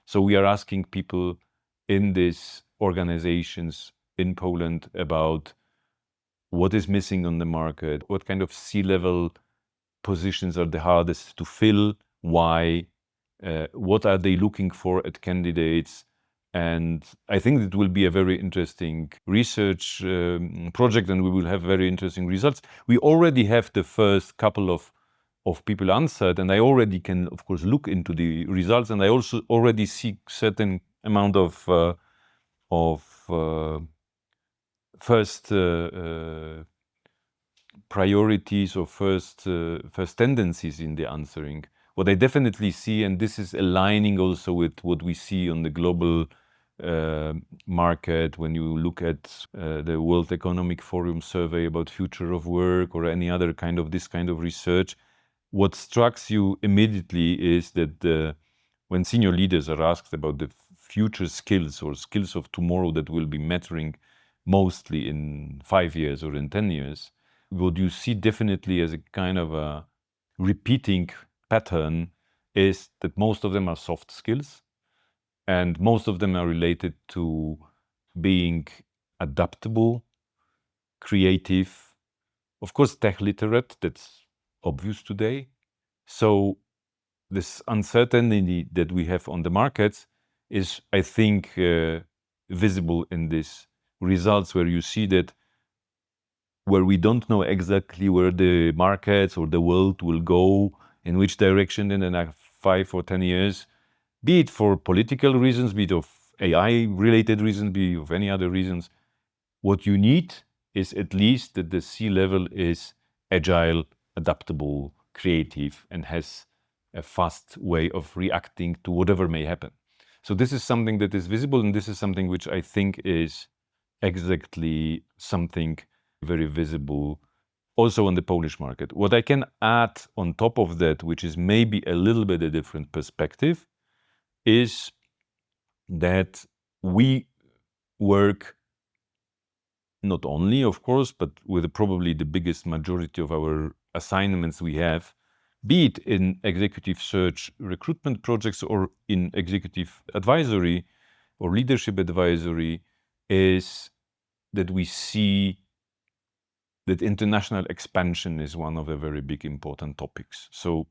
So we are asking people in these organizations in Poland about what is missing on the market, what kind of C-level positions are the hardest to fill, why, what are they looking for at candidates. And I think it will be a very interesting research project, and we will have very interesting results. We already have the first couple of people answered, and I already can, of course, look into the results, and I also already see certain amount of first priorities or first tendencies in the answering. What I definitely see, and this is aligning also with what we see on the global market, when you look at the World Economic Forum survey about future of work or any other kind of this kind of research, what strikes you immediately is that when senior leaders are asked about the future skills or skills of tomorrow that will be mattering mostly in 5 years or in 10 years, what you see definitely as a kind of a repeating pattern is that most of them are soft skills, and most of them are related to being adaptable, creative, of course, tech literate, that's obvious today. So this uncertainty that we have on the markets is, I think, visible in these results, where you see that where we don't know exactly where the markets or the world will go, in which direction in the next 5 or 10 years, be it for political reasons, be it of AI-related reasons, be it of any other reasons. What you need is at least that the C-level is agile, adaptable, creative, and has a fast way of reacting to whatever may happen. So this is something that is visible, and this is something which I think is exactly something very visible also on the Polish market. What I can add on top of that, which is maybe a little bit a different perspective, is that we work not only, of course, but with probably the biggest majority of our assignments we have, be it in executive search recruitment projects or in executive advisory or leadership advisory, is that we see that international expansion is one of the very big important topics. So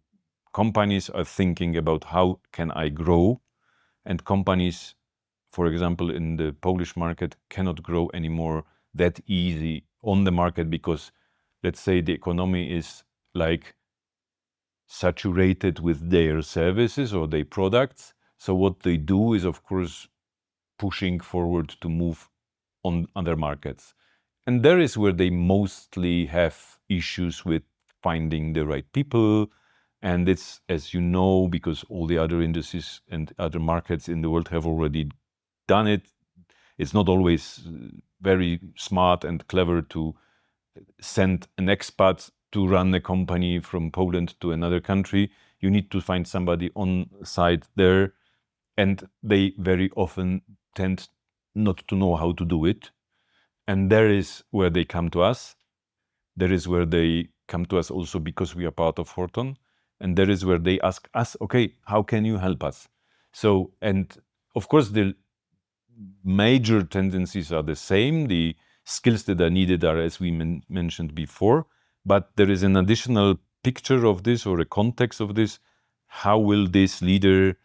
companies are thinking about how can I grow, and companies, for example, in the Polish market cannot grow anymore that easy on the market because, let's say, the economy is like saturated with their services or their products. So what they do is, of course, pushing forward to move on other markets. And there is where they mostly have issues with finding the right people. And it's, as you know, because all the other industries and other markets in the world have already done it, it's not always very smart and clever to send an expat to run a company from Poland to another country. You need to find somebody on site there, and they very often tend not to know how to do it. And there is where they come to us. There is where they come to us also because we are part of Horton. And there is where they ask us, okay, how can you help us? So, and of course, the major tendencies are the same. The skills that are needed are, as we mentioned before, but there is an additional picture of this or a context of this. How will this leader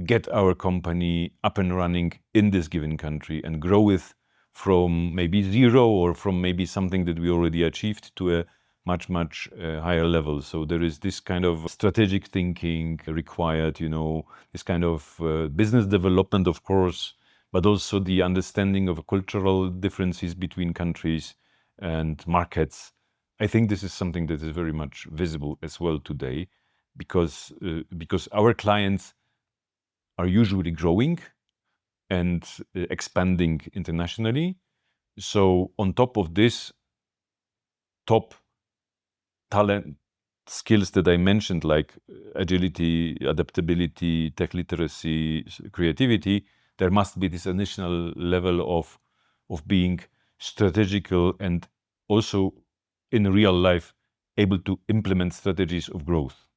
get our company up and running in this given country and grow it from maybe zero or from maybe something that we already achieved to a much higher level. So there is this kind of strategic thinking required, this kind of business development, of course, but also the understanding of cultural differences between countries and markets. I think this is something that is very much visible as well today, because our clients are usually growing and expanding internationally. So on top of this, top talent skills that I mentioned, like agility, adaptability, tech literacy, creativity, there must be this additional level of being strategical and also in real life able to implement strategies of growth.